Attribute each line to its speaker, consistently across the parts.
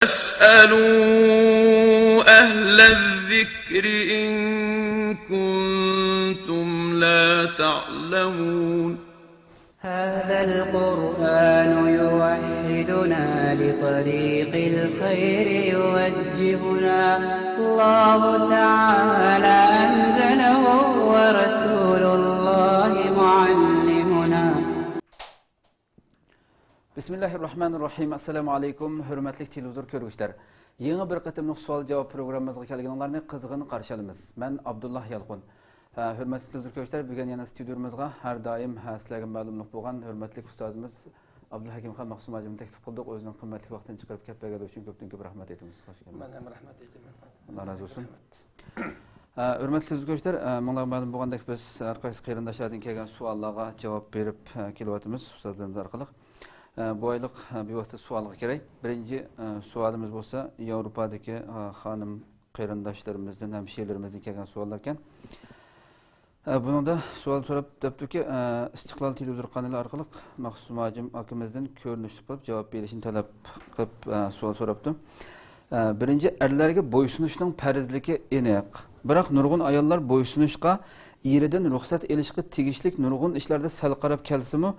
Speaker 1: فاسألوا أهل الذكر إن كنتم لا تعلمون
Speaker 2: هذا القرآن يوحدنا لطريق الخير يوجهنا الله تعالى أنزله ورسول الله معلمنا
Speaker 3: Bismillahirrahmanirrahim. Assalamu alaykum. Hürmetli televizor görgüçler. Yeni bir qatımlıq sual-cavab programımızga kelganlarni qizg'in qarshi olamiz. Men Abdullah Yalqun. Hürmetli televizor görgüçler, bugun yana studiomizga har doim sizlarga ma'lumlik bo'lgan hurmatli ustozimiz Abdulhakimxon Maqsumajevni taklif qildik. O'zining qimmatli vaqtini chiqarib kelib bergani uchun ko'p rahmat aytamiz.
Speaker 4: Men ham rahmat aytaman.
Speaker 3: Alloh razı olsun. Hürmetli televizor görgüçler, menga ma'lum bo'lgandek biz har qaysi qarindoshlardan kelgan savollarga javob berib kelyapmiz ustozlarimiz orqali. Bu aylık bir vasıta sualga kerak. Birinci sualimiz bo'lsa, Yevropadagi hanım qarindoshlarımızdan, hemşehrilerimizden kelgan suallar ekan. Buningda sual so'rab debdiki, Istiqlol televizor kanali orqali Maqsumajim akimizdan ko'rinishli qilib javob berishini talab qilib sual so'rabdi. Birinci, erlarga bo'ysunishning farzligi aniq. Biroq nurg'un ayollar bo'ysunishga eridan ruxsat olishga tegishli nurg'un ishlarda sal qarab kelsimi,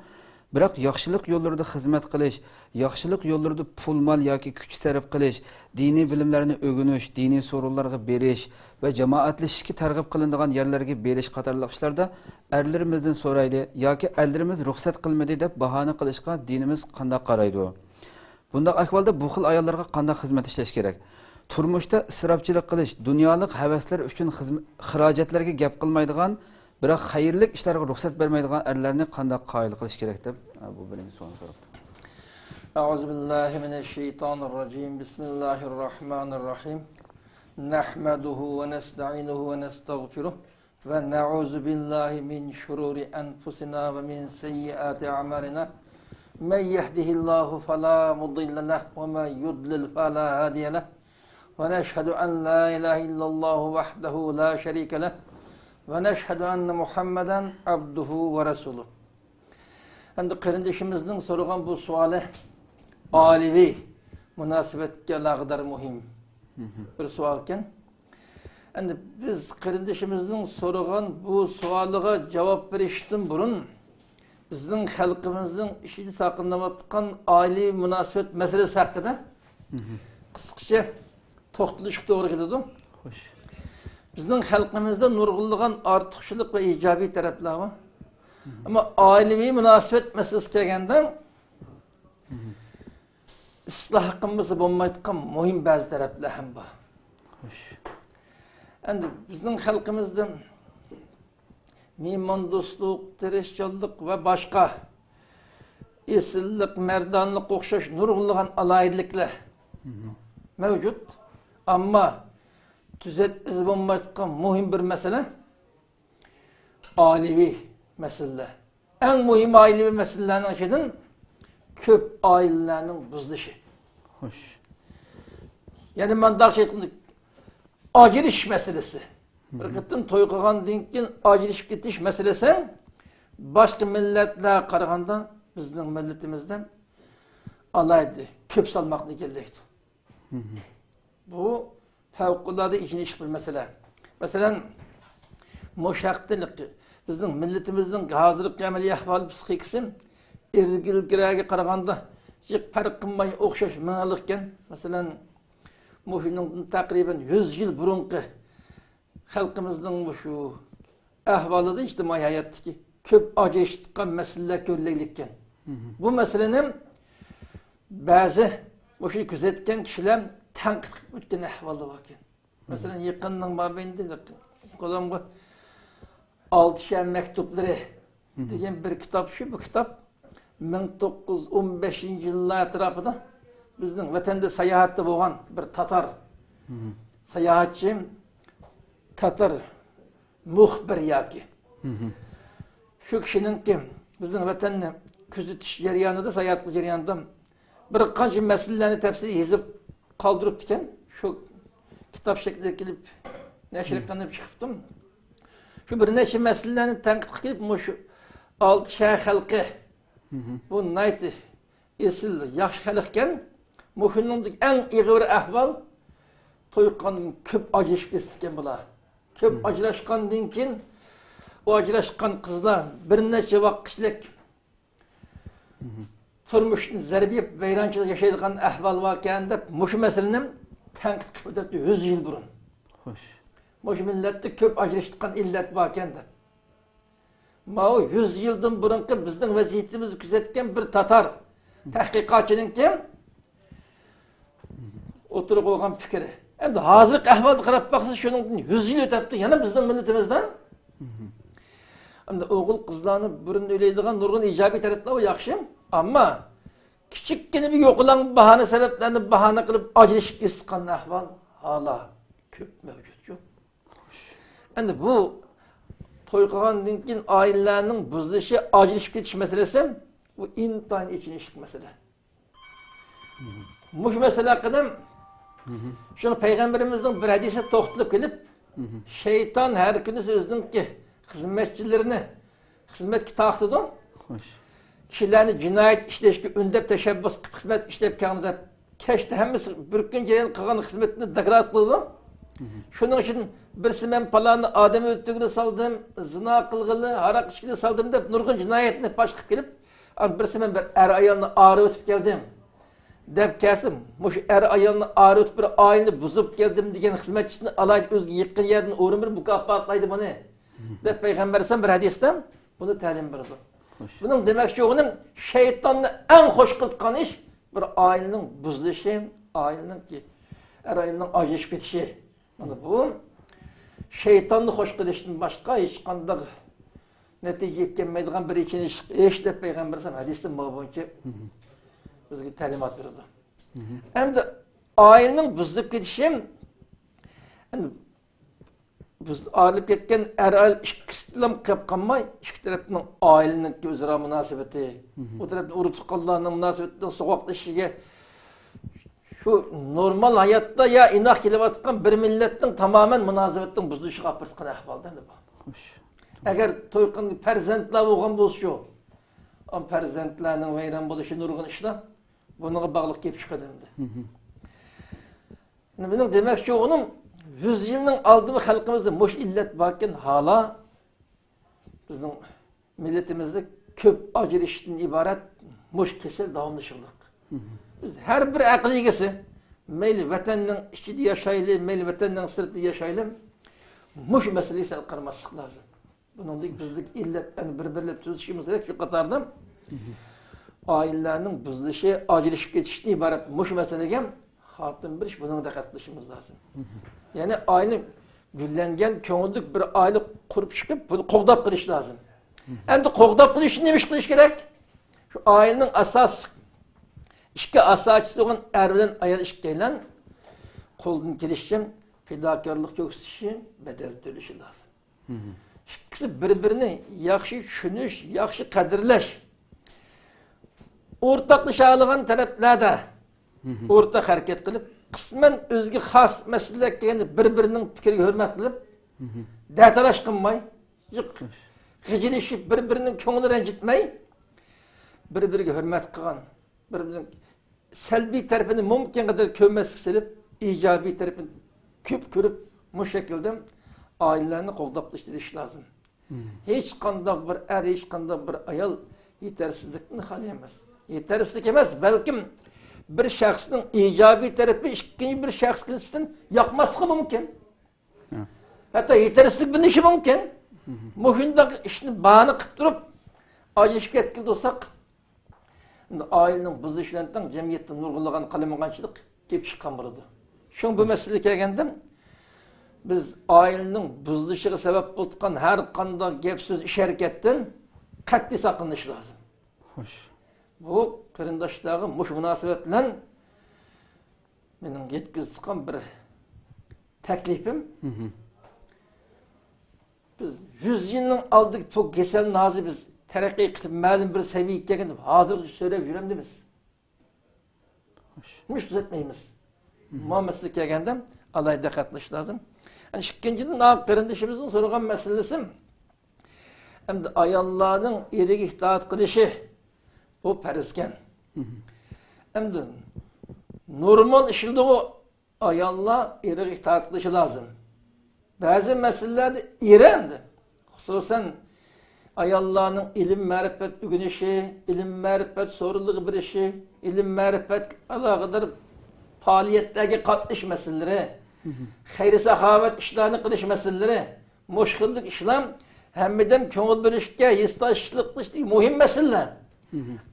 Speaker 3: biroq yaxshilik yo'llarida xizmat qilish, yaxshilik yo'llarida pul mol yoki kuch sarf qilish, diniy bilimlarni o'rganish, diniy so'rovlarga berish va jamoatlashishga targ'ib qilinadigan yerlarga berish qatorliq ishlarda erlarimizdan so'raydi yoki erlarimiz ruxsat qilmadi deb bahona qilishga dinimiz qanday qaraydi? Bundaq ahvolda bu xil ayollarga qanday xizmat ishlash kerak? Turmushda isrofchilik qilish, dunyolik havaslar uchun xarajatlarga gap qilmaydigan, biroq xayrli ishlarga ruxsat bermaydigan erlarni qanday qoyil qilish kerak deb bu birinchi savol so'rabdi.
Speaker 4: Euzubillahimineşşeytanirracim. Bismillahirrahmanirrahim. Nahmaduhu ve nesta'inuhu ve nestağfiruh ve na'uzu billahi min şururi enfusina ve min seyyiati a'malina. Men yehdihillahu fela mudille leh ve men yudlil fela hadiye leh. Ve neşhedü en la ilahe illallah vahdehu la şerike leh. Ve neşhedü enne Muhammeden abduhu ve resuluh. Endi qarindishimizning so'ragan bu savoli oliy munosabatga lag'dar muhim bir savol ekan. Endi biz qarindishimizning so'ragan bu savoliga javob berishdan burun bizning xalqimizning ishida saqlanayotgan oliy munosabat masalasi haqida qisqacha to'xtalishga to'g'ri keladi.
Speaker 3: Xo'sh.
Speaker 4: Bizning xalqimizda nurg'unlagan ortiqchilik va ijobiy taraflar bor. Ama ailevi münasebet meselesi kelganda ıslah qilmasa bo'lmaydigan muhim ba'zi taraflar ham bor.
Speaker 3: Xo'sh.
Speaker 4: Endi bizning xalqimizda mehmondo'stlik, tirishchilik va boshqa esillik, mardonlik o'xshash nurg'unlagan alayidliklar mavjud. Ammo tuzatib bo'lmaydigan muhim bir mesele ailevi mesele. En muhim ailevi meselelerin içinden köp ailelerinin buzuluşu.
Speaker 3: Xo'sh.
Speaker 4: Yani ben daha şey ettim. Aciliş meselesi. Bir kıttım toy kılgandan keyin aciliş getiş meselesi başka milletler qaraganda bizning milletimizde alaydı. Köp salmaklı geldi. Bu fevkalade işini iş bir mesele. Mesela muşaktilik. Bizning milletimizning hozirgi amaliy ahvol psixikasi ilgirgi qaraganda hech farq qilmay o'xshash ma'lum ekan. Masalan, mushuning taqriban 100 yil burungi xalqimizning shu ahvolida ijtimoiy hayotdagi ko'p ajrashgan masalalar ko'rilgan ekan. Bu masalani ba'zi o'sha kuzatgan kishilar tanqid qilib o'tgan ahvolda bor ekan. Masalan, yaqinning mobaynida qo'limga 6 mektupları degan bir kitap şu. Bu kitap 1915 yıllar etrafında bizning vatanda sayohatda bo'lgan bir Tatar sayohatchi, Tatar muxbir yoki shu kishininki bizning vatanni kuzatish jarayonida, sayohat jarayonida bir qancha masalalarni tafsiliy yozib qoldirib ekan. Shu kitap shaklida kelib nashr qilinib chiqibdim. Şu bir neçe meselelerini tanqid qilib, şu 6 şəhər xalqı bu nayt esil yaxşı xalq ekan, Muhunundaki en iğir ahval toyuqqandan köp acışıp kesken bular. Köp acılaşkandan keyin o acılaşkan kızlar bir neçe vaqtlik turmuşun zarbiyip vayronchilik yaşaydigan ahval varken de muşu meselenin tanqid qilib 100 yıl burun.
Speaker 3: Xo'sh.
Speaker 4: Muşu milletde köp acılaşkan illet varken de. Mao 100 yıldan burunki bizning vaziyetimizni kuzatgan bir tatar tahqiqotchining kim o'tirib qo'ygan fikri. Endi hozirgi ahvolga qarab baqsiz shuningdan 100 yil o'tibdi, yana bizning millatimizdan. Endi o'g'il qizlarni burun o'ylaydigan nurg'un ijobiy taraflar yaxshi, ammo kichikkina bir yo'qolan bahona sabablarini bahona qilib ajrashib ketgan ahvol hala ko'p mavjud. Endi bu to'y qilgandan keyin oilalarning buzilishi, ajrashib ketish masalasi bu intayin ichinishlik masala. Mush masala haqida şunu Peygamberimizin bir hadise to'xtalib kelib, şeytan her kuni o'zining xizmatchilarini xizmatga taqtidi.
Speaker 3: Xo'sh.
Speaker 4: Kishilarni jinoyat ishlashga undab tashabbus qilib xizmat ishlab kelgan deb kechda hammasi bir kun jarayon qilgan xizmatni deklar qildi. Shuning uchun birsi men palonni odam o'ldirgani saldim, zina qilgani, aroq ichgani saldim deb nurg'un jinoyatni fosh qilib kelib, birsi men bir er ayolni ori o'tib keldim deb kelsim, mush er ayolni ori o'tib bir oilani buzib keldim degan xizmatchisini alaydi o'ziga yaqin yerdan o'rin bir mukofotlaydi buni deb payg'ambar alayhisalom bir hadisda buni ta'lim berdi. Bunun demek çoğunun şeytanla en hoş kıldıkan iş bir ailenin buzuluşu, ailenin ki ailenin acışıp bitişi. Yani bu şeytanlı hoş kılışın başka hiç kandak netice gelmediğin bir için iş de Peygamber hadiste mabunca bizge talimat verildi. Hem de ailenin buzulup gidişi yani biz ayrılıp ketken aile ikisinden kapkanmay, iki tarafının ailenin özara münasebeti, o tarafın urutukallarının münasebetinden sokaklaşıya şu normal hayatta ya inak kilovatkan bir milletin tamamen münasebetinin buzuluşu kapırsıkan ahvaldan da bu. Eğer toykan perzentler olgan bolsa, o perzentlerinin veyran buluşu nurgun işler, bununla bağlılık yapış kademdi. Bunun demek ki onun 100 yılın aldığı halkımızda muş illet varken hala bizim milletimizde köp acır işten ibaret muş kesel davamlışılık. Biz her bir akligesi meyli vatanın içinde yaşaylı, meyli vatanın sırtı yaşaylı muş meselesi alkarmazlık lazım. Bunun bizlik illet yani birbirle tüzüşümüz gerek şu kadarda ailelerinin buzuluşu, acır işip geçişten ibaret muş meselegen hatun bir iş bunun da katılışımız lazım. Yani aile güllengen, köngüllük bir aile kurup çıkıp bunu qoğdap kılış lazım. Hem de qoğdap kılış için neymiş kılış gerek? Şu ailenin asas, iki asasçısı olan erbilen ayar işkeyle kolun gelişeceğim, fedakarlık göksüşü, bedel dönüşü lazım. İkisi birbirini yaxşı düşünüş, yaxşı kadirleş. Ortaklaşağılığın taleplerde ortak hareket kılıp, kısmen özgü xas meseleler kelgende bir-birinin fikriga hurmat qilib, datalash qilmay, g'ijilishib bir-birining ko'nglini ranjitmay, bir-biriga hurmat qilgan, bir-birining salbiy tarafini mumkin qadar ko'maslik silib, ijobiy tarafini ko'p ko'rib, bu shaklda oilalarni qo'llab tashlash lozim. Hech qanday bir er, hech qanday bir ayol yetersizlikni xali emas. Yetersizlik emas, balkim bir şahsın icabi tarafı ikinci bir şahsın nisbeten yakması mümkün. Hatta yetersizlik bir işi mümkün. Muhindaki işini bağını kıp durup acışıp etkili olsak ailenin buzuluşlarından cemiyetten nurgulagan kalemgançılık kep çıkan burada. Şun bu mesele kelgende biz ailenin buzuluşuna sebep bolgan her kanda gep söz iş hareketten katli sakınış lazım.
Speaker 3: Hoş.
Speaker 4: Bu kırındaşlığı muş münasebetle benim yetkizdiğim bir teklifim. Biz 100 yılın aldık çok kesel nazı biz terakki kılıp malum bir seviyeye geldik. Hazır söyleyip yüremdimiz. Muş düzeltmeyimiz. Muhammed'lik gelgende alayda katlaş lazım. Yani ikincinin kırındaşımızın sorulan meselesi hem de ayallarının erigi itaat kılışı bu perizken. Hem de normal işildiği ayalla eri itaat kılışı lazım. Bazı meselelerde irendi. Hususen ayallarının ilim marifet ügünüşü, ilim marifet soruluğu bir işi, ilim marifet alakadar faaliyetlerine katılış meseleleri, hayri sahavet işlerini kılış meseleleri, muşkıllık işlem, hem de köngül bölüşke, histaşlık işte mühim meseleler.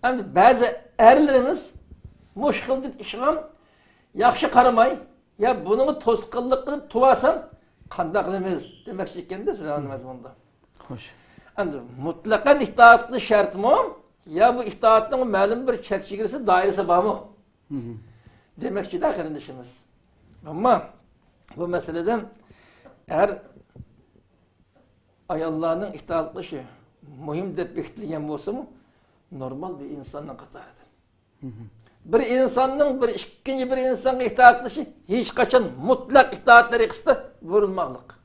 Speaker 4: Yani bazı erlerimiz muşkıllık işlem yakşı karamay, ya bunu toskıllık kılıp tuvasam, kandaklımız demek iken de söylenmez bunda.
Speaker 3: Hoş.
Speaker 4: Yani mutlakan itaatlı şart mı? Ya bu itaatın malum bir çekçigirisi dairesi var mı? Demek ki de kardeşimiz. Ama bu meselede eğer ayallarının itaatlışı mühim de bekleyen olsa mı? Normal bir insanla katarıdır. Bir insanın ikinci bir insanın itaatlışı hiç kaçan mutlak itaatleri kısta vurulmalık.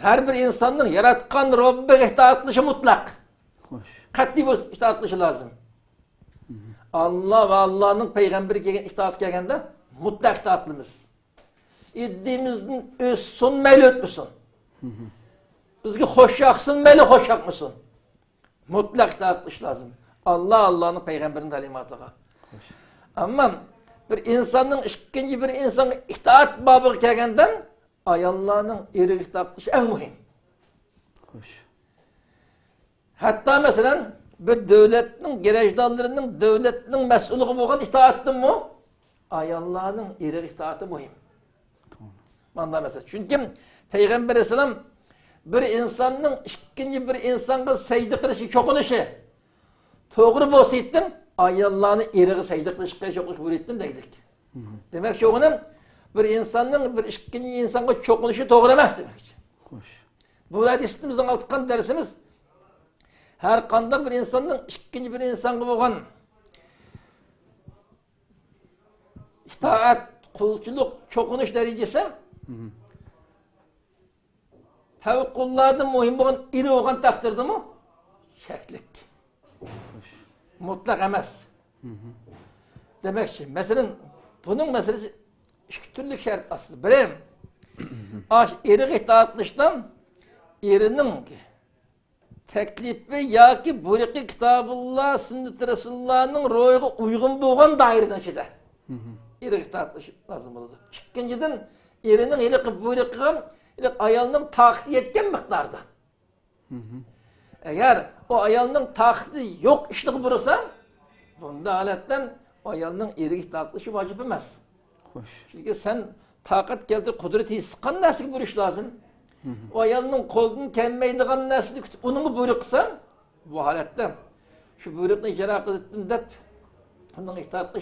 Speaker 4: Her bir insanın yaratkan Rabbe itaatlışı mutlak.
Speaker 3: Hoş.
Speaker 4: Katli bir itaatlışı lazım. Allah ve Allah'ın peygamberi gelgen itaat gelgende mutlak itaatlimiz. İddiğimizin üstün meyli ötmüsün. Bizgi hoş yaksın meyli hoş yakmısın. Mutlak itaatlışı lazım. Allah'ın peygamberinin talimatına. Ama bir insanın ikinci bir insanın itaat babı gelgenden ayallarının eri itaatlışı en mühim.
Speaker 3: Hoş.
Speaker 4: Hatta mesela bir devletin, gerecdallarının, devletinin mesulü olan itaattın mı? Ayallarının eri itaatı mühim. Manda mesela. Çünkü Peygamber Aleyhisselam bir insanın ikinci bir insanın secde kılışı, çokunuşu doğru bolsaydın, ayallarını eri secde kılışı, çokunuş buyuruyordun dedik. Demek ki onun bir insanın bir ikinci insanın çokunuşu doğru emez demek.
Speaker 3: Hoş.
Speaker 4: Bu hadisimizden altıkan dersimiz her kanda bir insanın ikinci bir insan olan itaat, kulçuluk, çokunuş derecesi fevkullade mühim olan iri olan takdirde mi? Şeklik. Mutlak emez. Demek ki mesela bunun meselesi iki türlü şart aslında. Birim, iri itaatlıçtan irinin teklifi ya ki buyruğu Kitabullah, Sünnet-i Resulullah'ın ruhuna uygun bulgan daireden şeyde. İri itaatlışı lazım oldu. İkinciden irinin iri buyruğu ayalının takdi etken miktarda. Eğer o ayalının takdi yok işlik burası, bunda aletten ayalının iri itaatlışı vacip emez.
Speaker 3: Hoş.
Speaker 4: Çünkü sen takat geldir, kudreti sıkan nasıl bir iş lazım? O ayalının kolunu kemmeydiğin nasıl onun buyruk kısa, bu halette şu buyrukla icra kıldım deyip onun itaatlı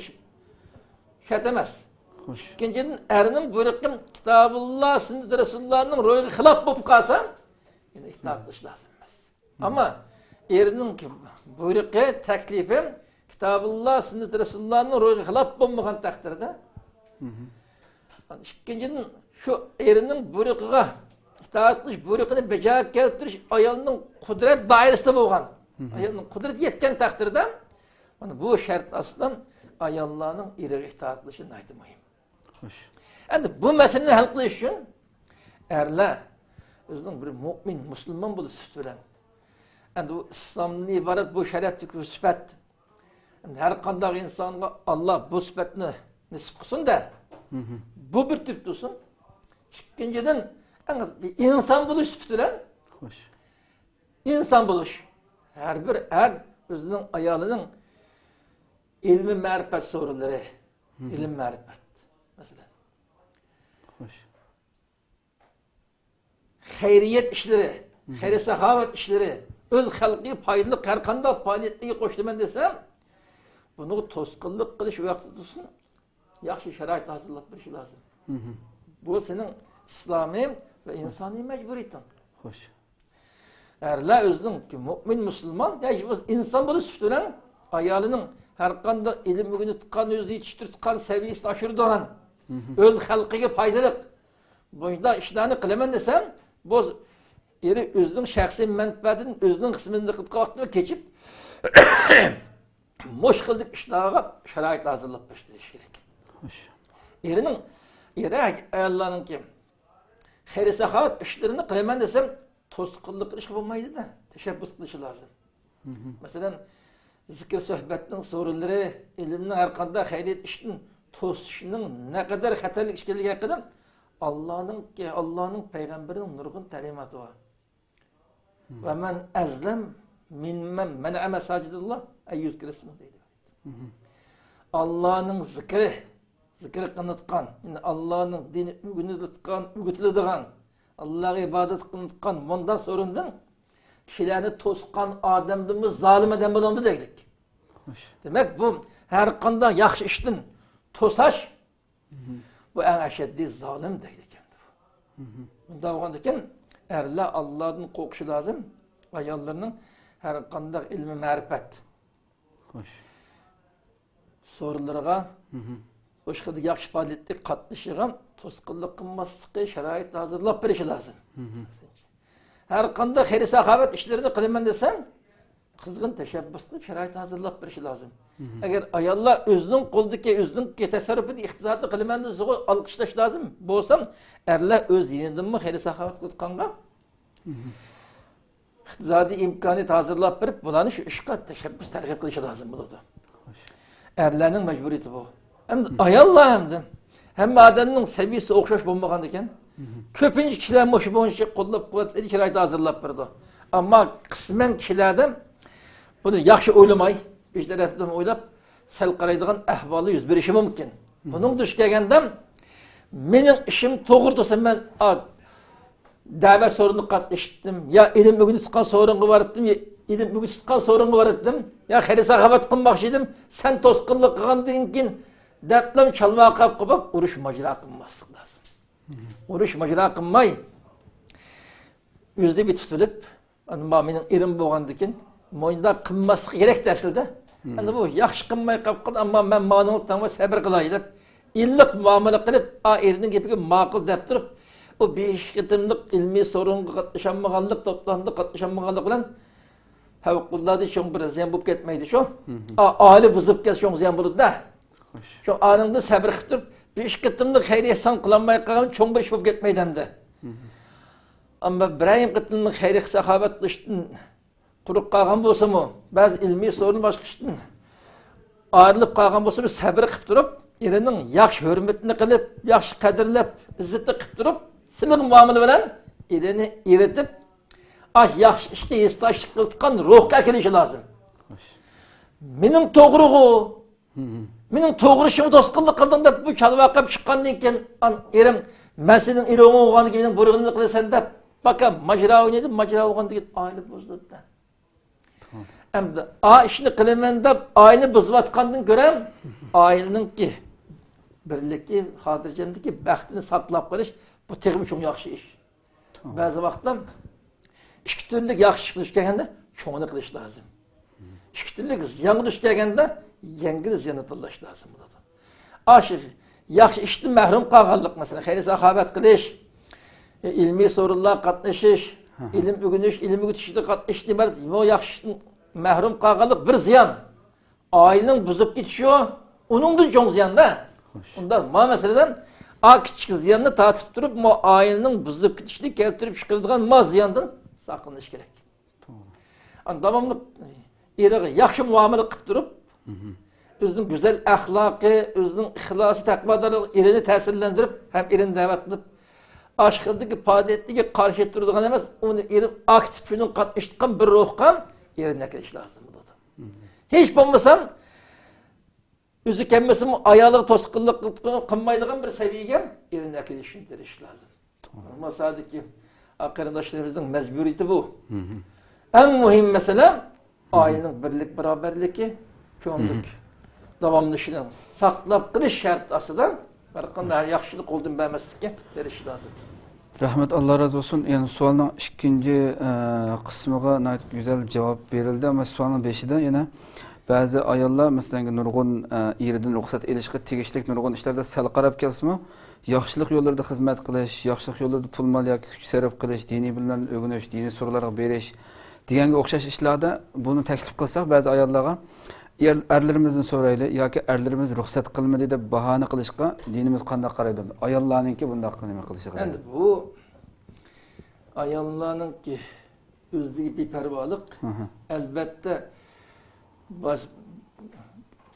Speaker 4: şart emez.
Speaker 3: Hoş.
Speaker 4: İkinciden erinin buyrukun Kitabullah, Sünnet-i Resulullah'ın ruhuna hilaf bulup kalsa yine itaatlı lazım emez. Ama erinin buyruğu teklifi Kitabullah, Sünnet-i Resulullah'ın ruhuna hilaf bulmayan takdirde ikinciden şu erinin buyruğuna itaatlı buyruğunu becerip keltiriş ayalının kudret dairesinde bulgan. Ayalının kudret yetken takdirde bu şart aslında ayallarının iri itaatlışı naydı mühim.
Speaker 3: Hoş.
Speaker 4: Yani bu meseleyi hal kılış için erler özünün bir mümin, Müslüman bulu sıfat bilen. Yani bu İslam'ın ibaret bu şereflik bir sıfat. Yani her kandak insana Allah bu sıfatını nisip kılsın da bu bir tip dursun. İkinciden bir insan buluş sıfatıyla
Speaker 3: Hoş.
Speaker 4: insan buluş. Her bir özünün ayalının ilmi marifet soruları, ilim marifet mesela.
Speaker 3: Hoş.
Speaker 4: Hayriyet işleri, hayri sahavet işleri, öz halkı faydalı her kanda faaliyetliği koştuman desem, bunu toskıllık kılış vakti tutsun, yaxşı şerait hazırlık bir şey lazım. Bu senin İslami ve insani mecburiyetin.
Speaker 3: Hoş.
Speaker 4: Erler özünün ki mümin Müslüman, ya insan bunu sütülen ayalının her kanda ilim bugünü tıkan, özü yetiştir tıkan seviyesini aşırı doğan, öz halkıya faydalık. Bunda işlerini kılaman desem, bu eri özünün şahsi menfaatinin özünün kısmını kıtka vaktini geçip Moşkıldık işlerine şerait hazırlık başlayış gerek.
Speaker 3: Hoş.
Speaker 4: Allah'ın ki hayır sahavat işlerini kıyman desem toskıllık iş olmaydı da teşebbüs kılışı lazım. Mesela zikir sohbetin soruları, ilimnin arkanda hayriyet işinin tosuşunun ne kadar hatırlık işkiliği hakkında Allah'ın peygamberinin nurgun talimatı var. Ve men ezlem minmen men'e mesacidillah eyyüzkir ismi deydi. Allah'ın zikri kınıtkan, yani Allah'ın dini ügütülüdüğün, Allah'a ibadet kınıtkan, bundan sorundan kişilerini toskan adamdığımız zalim edem bulundu dedik. Demek bu her kanda yaxşı iştin tosaş, bu en eşeddi zalim dedik. Bunda oğandaki erle Allah'ın kokuşu lazım, ayallarının her kanda ilmi marifet.
Speaker 3: Hoş.
Speaker 4: Sorularga boshqa yaxshi faoliyatga qatnashgan to'sqinlik qilmaslikka sharoit hozirlab berish lozim. Har qanday xayr saxovat ishlarini qilaman desam, qizg'in tashabbus qilib sharoit hozirlab berish lozim. Agar ayollar o'zining qo'lidagi tasarrufida iqtisodni qilaman desa, olqishlash lozim. Bo'lsam, erlar o'z yendimmi xayr saxovat qilganga iqtisodiy imkoniyat hozirlab berib, bularni shu ishga tashabbus targ'ib qilish lozim bo'ladi. Erlerinin mecburiyeti bu. Hem de ayallah hem adamın seviyesi okşaş bulmagan iken köpüncü kişiler boşu boşu kollap kuvvetli şeraiti hazırlap verdi. Ama kısmen kişilerden bunu yaxşı oylamay, bir taraftan oylap sel qaraydigan ahvalı yüz berişi mümkün. Bunun düşkegenden benim işim doğru desem ben davet sorunu katlaştım. Ya ilim bugün sıkan sorunu var ettim. İlim bugün sıkan sorunu var ettim. Ya hayır sahabat kılmakşıydım. Sen toskınlık kıldığın için deprem çalmaya kapıp uruş macera kılmasın lazım. Uruş macera kılmay. Yüzde bir tutulup benim irim boğandıkin moyunda kılması gerek dersildi. Yani bu yaxşı kılmaya kapıp ama ben manılıktan ve sabır kılaydım. İllik muamele kılıp erinin gibi makul deyip durup o 5 kıtımlık ilmi sorun katlaşanmağanlık toplandı katlaşanmağanlık bilen Havkulladı şun bir ziyan bulup gitmeydi şu. Ali buzulup gez şun ziyan bulup da. Şu anında sabır kıtıp 5 kıtımlık hayri ihsan kılanmaya kalın şun bir iş bulup gitmeydi hem de. Ama birayim kıtımlık hayri sahabat dıştın kuruk kalgan bolsa mı? Bazı ilmi sorun başka iştin ayrılıp kalgan bolsa mı sabır kıtıp erinin yaxşı hürmetini kılıp, yaxşı kadirlep, izzeti kıtıp sınır muamele bilen erini eritip yaxşı işe istaşlık kıldıkkan ruhka kelişi lazım. Menin doğruğu, menin doğru işimi dostkıllık kıldın da bu çalvaqap çıkkandan keyin erim men senin iroğun olğandan keyin menin buyrug'unu kılasan dep bakam majra oynaydım, majra olğandan keyin aile bozuldu da. Endi işini kılaman dep aile buzvatkandan görem aileninki birlikki, xotirjamdiki baxtini saqlab qolish bu texmi cho'ng yaxshi ish. Ba'zi vaqtda ikki turlik yaxshi qilish kelganda cho'ngini qilish lozim. Ikki turlik ziyon qilish kelganda yengil ziyonni tanlash lozim bo'ladi. Aşık yaxshi ishdan mahrum qolganlik, masalan, xayr saxovat qilish, ilmiy so'rovlar qatnashish, ilm o'rganish, ilm o'rgatishda qatnashish demak, bu yaxshi mahrum qolganlik bir ziyon. Ailening buzib ketishi, uningdan cho'ng ziyon-da. Ondan meseleden küçük ziyanını tatip durup ailenin buzulup gitişini keltirip çıkardıgan ziyandan sakınış gerek. Devamlı yaxşı muamele kılıp durup özünün güzel ahlakı, özünün ihlası, takvadarlığı erini tesirlendirip hem erini davet edip aşkındaki, padiyetliği karşı ettirdiğin emez, onu erin aktifinin katmıştıkan bir ruhkan yerine geliş lazım. Hiç bulmasam özü kemmesi ayağı toskınlık kılmaydıgan bir seviyeye yerine gelişini teriş lazım. Ama sadece arkadaşlarımızın mecburiyeti bu. En mühim mesele ailenin birlik beraberliği, kömlük, devamlılığını saklap kılış şart asıdan barkanda yaxşılık olduğunu bilmezlikle teriş lazım.
Speaker 3: Rahmet, Allah razı olsun. Yani sualın ikinci kısmına güzel cevap verildi ama sualın beşide yine bazı ayollar mesela nurgun eriden ruhsat ilişki tegishlik nurgun işlerde sal qarab kelsimi, yaxshilik yo'llarida xizmat qilish, yaxshilik yo'llarida pul mol yoki kuch sarf qilish, diniy bilimlarni o'rganish, diniy so'rovlarga berish deganga o'xshash ishlarda buni taklif qilsak ba'zi ayollarga erlerimizden soraylı yoki erlerimiz ruhsat qilmadi deb bahona qilishga dinimiz qanday qaraydi? Ayollarninki bunday nima qilishiga.
Speaker 4: Endi bu ayollarninki o'ziga beparvolik. Albatta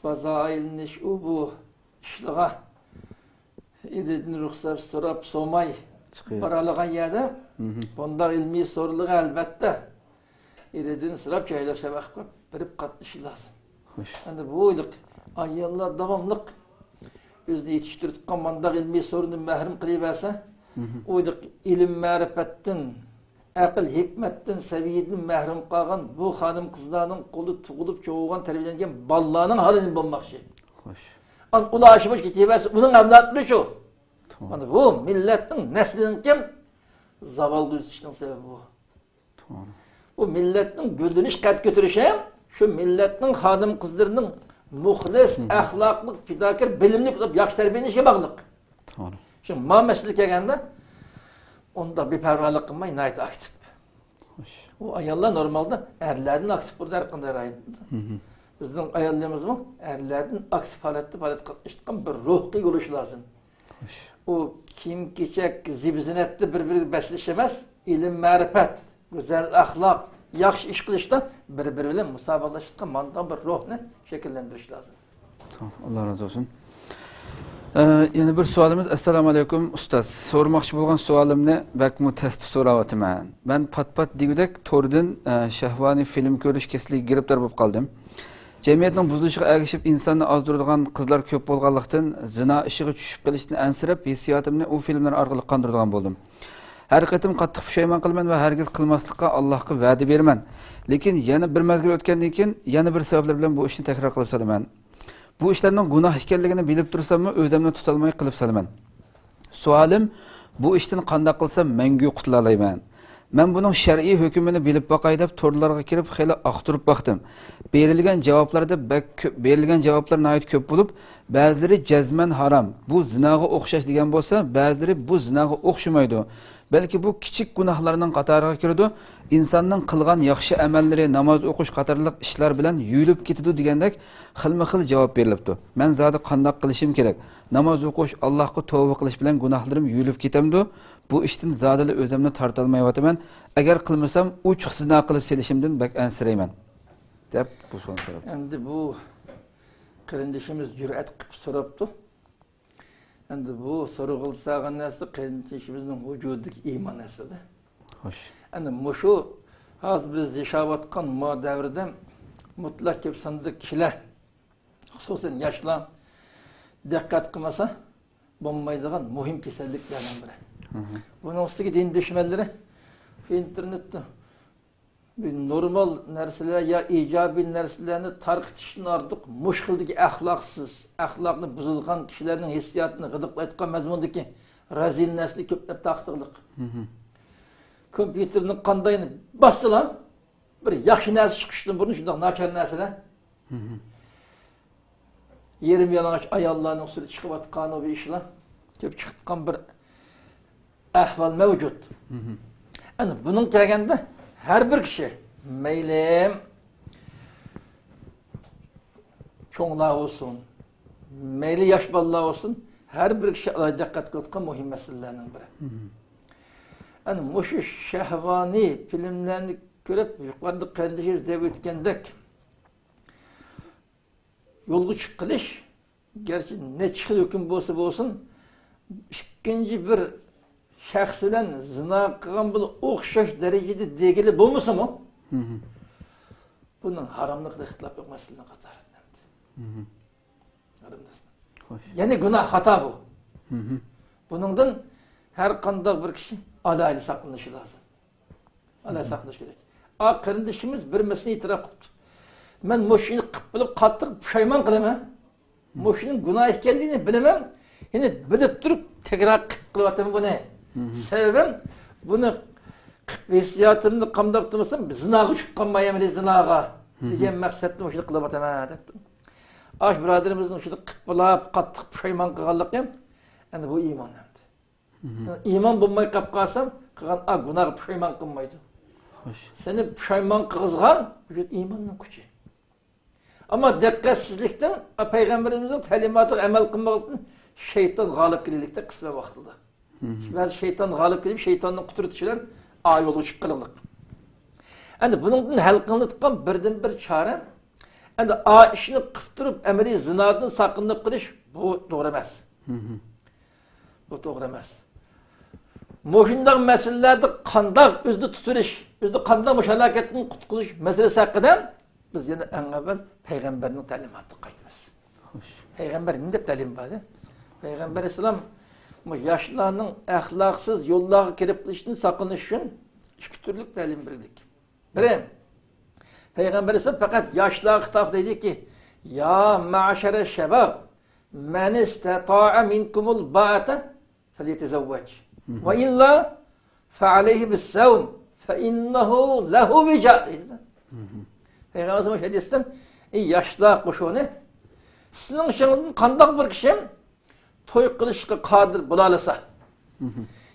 Speaker 4: bazailnish bu ishlarga eridin ruxsat so'rab so'may baralagan yerda bunda ilmiy so'riliga albatta eridin so'rab joylar shabaq qilib birib qatnashi lozim.
Speaker 3: Xo'sh.
Speaker 4: Endi bu oylik ayollar davomliq o'zini yetishtirgan mandaq ilmiy so'rni mahrum qilaversa, oylik ilm ma'rifatdan, aql hikmatdan, saviyatdan mahrum qolgan bu xonim qizlarning qo'li tug'ilib cho'g'gan tarbiyalangan bolalarning halini bo'lmoqchi.
Speaker 3: Xo'sh.
Speaker 4: An ulaşmış getiverse bunun evlatlığı şu. Tamam. Bu milletin neslinin kim? Zaval gözüşünün sebebi bu.
Speaker 3: Tamam.
Speaker 4: Bu milletin güldünüş kat götürüşü şu milletin hanım kızlarının muhlis, ahlaklık, fidakar, bilimli olup yaş terbiyeniş bağlılık.
Speaker 3: Tamam.
Speaker 4: Şimdi ma meselesi gelende onda bir pervalık kılmayı nayet aktif.
Speaker 3: Xo'sh.
Speaker 4: Bu ayollar normalde erlerin aktif burada erkenden ayında. Bizning ayollarimiz bu erlerden aktif halatda faoliyat qilishgan bir ruhga yo'lish lazım. O kim kechak zibzinatda bir-biri beslish emas, ilm, ma'rifat, go'zal axloq, yaxshi ish qilishda bir-biri bilan musobaqalashgan mandan bir ruhni shakllantirish lazım.
Speaker 3: Tamam. Allah razı olsun. Yana bir sualimiz. Assalomu alaykum ustoz. So'rmoqchi bo'lgan savolimni bakmu test so'rayapman. Ben pat degudek to'rdan shahvoniy film ko'rish kasaliga giribdor bo'lib qoldim. Cemiyetning buzilishiga ergishib insonni ozdiradigan qizlar ko'p bo'lganlikdan zina ishiga tushib qolishdan ansirab hissiyotimni u filmlar orqali qondiradigan bo'ldim. Har qatim qattiq pushaymon qilman va hargiz qilmaslikqa Allohga va'da beraman. Lekin yana bir mazgil o'tgandan keyin yana bir sabablar bilan bu ishni takror qilib salaman. Bu ishlarning gunoh ekanligini bilib tursammi o'zimni tutolmay qilib salaman. Savolim, bu ishdan qanday qilsam mangu qutula olayman? Men bunun shar'iy hukmini bilib boqay deb to'rlarga kirib xeyli aqtirib baqdim. Berilgan javoblar nihoyat ko'p bo'lib, ba'zilari jazman harom, bu zinoga o'xshash degan bo'lsa, ba'zilari bu zinoga o'xshamaydi. Balki bu kichik gunohlarning qatoriga kiradi. İnsanning qilgan yaxshi amallari, namoz o'qish qatorliq ishlar bilan yuyilib ketadi degandek xilma-xil javob berilibdi. Men zodi qanday qilishim kerak? Namoz o'qish, Allohga tavba qilish bilan gunohlarim yuyilib ketamdi. Bu ishdan zodili o'zimni tortolmayapman. Agar qilmasam, uch zino qilib selishimdan bak ansirayman. Deb bu so'zni so'rabdi.
Speaker 4: Endi bu qarindishimiz jur'at qilib so'rabdi. Endi bu so'rag'ilsagan narsa qarindishimizning vujudidagi iymon narsada.
Speaker 3: Xo'sh.
Speaker 4: Endi mushu hozir biz yashayotgan mo davrida mutlaq ko'p sonda kishilar, xususan yoshlar diqqat qilmasa bo'lmaydigan muhim kasalliklardan biri. Bunun ustiga din düşmanları internetda normal narsalar ya ijobiy narsalarni tarqitishdan ortiq mushkildagi axloqni buzilgan kishilarning hissiyotini g'idiqlayotgan mazmundagi razil narsalar ko'plab taqtirliq. Kompüterni qandayini bassalar bir yaxshi narsa chiqishdan burun shunday nachar narsalar. Yerim yalang'och ayollarning ustida chiqayotgan bu ishlar ko'p chiqqan bir ahvol mavjud. Ana bunun kelganda her bir kişi meylim çoğunlar olsun, meyli yaş balalar olsun, her bir kişi dikkat kıldıktan muhim meselelerden biri. Yani muşu şehvani filmlerini görüp yukarıda kendisi dev ötkendek yolgu çıkılış, gerçi ne çıkıl hüküm olsun, ikinci bir şəxs bilan zina qilgan bu o'xshash darajada degili bo'lmasa mı? Bunun haramlıqda ixtilof yo'q masalalar qatorida. Yani günah hata bu. Buningdan har qanday bir kishi alayli saqlanishi lozim. Alayli saqlash kerak. Qarindishimiz bir masalani e'tirof qildi. Men mushuni qilib bilib qattiq pushaymon qilaman. Mushuning gunoh ekanligini bilaman. Yine bilib turib tekrar qilyapman buni. Sebebim bunu hissiyatımda qamdab turmasam zinaga tushib qolmayman zinaga degan maqsadda o'shani qilib o'taman debdim. Ash birodarimizning o'shani qilib qattiq pushaymon qilganligi ham endi bu iymon endi. Iymon bo'lmay qolib qolsam qilgan gunohga pushaymon qilmaydi. Xo'sh. Seni pushaymon qilgan o'sha iymonning kuchi. Ama dikkatsizlikten Peygamberimizin talimatı amel kılmaktan şeytan galip gelirlikte kısme vaktıda. Bazı şeytan galip gelip şeytanın kuturtuşuyla ay yolu çıkıp kılırlık. Yani bunun halkını tıkan birden bir çare. Yani a işini kıptırıp emri zinadan sakınlık kılış bu doğru emez. Bu doğru emez. Moşundaq meselelerde kandak özünü tutuluş, özünü kandak müşalaketin kutuluş meselesi hakkında biz yine en evvel Peygamberinin talimatını qaytımız. Peygamber ne dep talim var? Peygamber Aleyhisselam yaşlılarının ahlaksız yollara kirip kılışını sakınış için iki türlük talim verdik. Birim, Peygamber Aleyhisselam fakat yaşlılara hitap dedi ki ya ma'şere şebab men istata'a minkumul ba'ata felyetezevveç. Ve illa fe'aleyhi bis-savm fe'innehu lehu vica. Peygamberimiz hadisten yaşlı koşunu sizin için kandak bir kişi toy kılışka kadir bulalasa.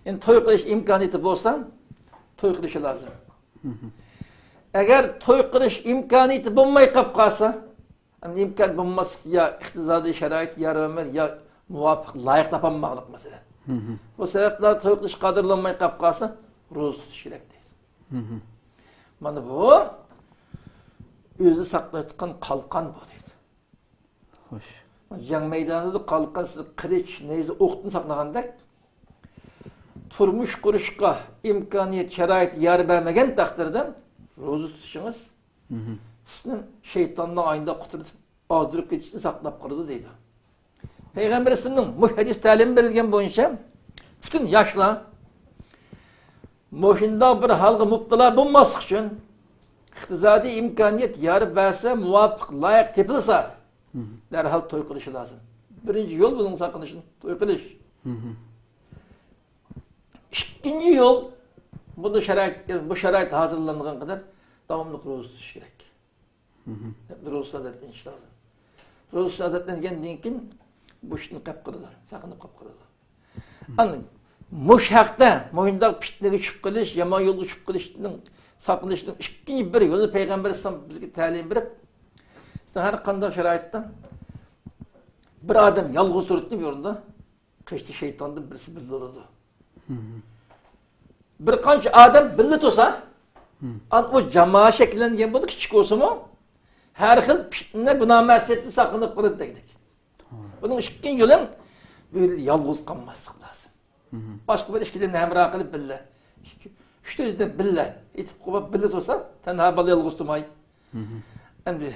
Speaker 4: Yani toy kılış imkaniyeti bolsa toy kılışı lazım. Eğer toy kılış imkaniyeti bulmay kap kalsa, yani imkan bulmaz ya ihtizadi şerait ya ömür ya muvafık layık tapanmaqlık mesela. Bu sebepler toy kılış kadırlanmay kap kalsa roz tutuş gerek değil. Mana bu özü saklayotgan kalkan bu deydi.
Speaker 3: Hoş.
Speaker 4: Jang meydanında kalkan siz kılıç neyse oqtun saklagandak turmuş kuruşqa imkaniyet şerait yar vermegen takdirde rozu tutuşunuz sizin şeytanın ayında kuturup ağdırıp geçişini saklap kırdı deydi. Peygamberisinin bu hadis talim verilgen boyunca bütün yaşlar moşunda bir halkı mubtala bulmasık için iqtisadi imkaniyet yarı verse muvafık layık tepilse derhal toy kılışı lazım. Birinci yol bunun sakınışın toy kılış. İkinci yol bu şerait hazırlandığı kadar devamlı roz tutuş gerek. Roz adetlenmiş lazım. Roz adetlengendiğin için bu işini kapkırıdır. Sakınıp kapkırıdır. Anladın. Muşakta, moyunda fitneye çıkıp kılış, yaman yolu çıkıp kılışının sakınışının ikinci bir yolu Peygamber Aleyhisselam bizge talim verip işte her kandak şeraittan bir adam yalğız durdu bir yorunda kıştı şeytandan birisi bildi oldu. Bir kanç adam bildi olsa o cemaat şekillendiğin bulduk küçük olsa mı her hıl fitne buna mesletti sakınıp kırdı dedik. Bunun ikinci yolu böyle yalğız kalmazlık lazım. Başka bir ilişkiden hemrah kılıp bildi. Üçte yüzden billah, itip kuba billah olsa, tenha balı yalğız tutmayı. Yani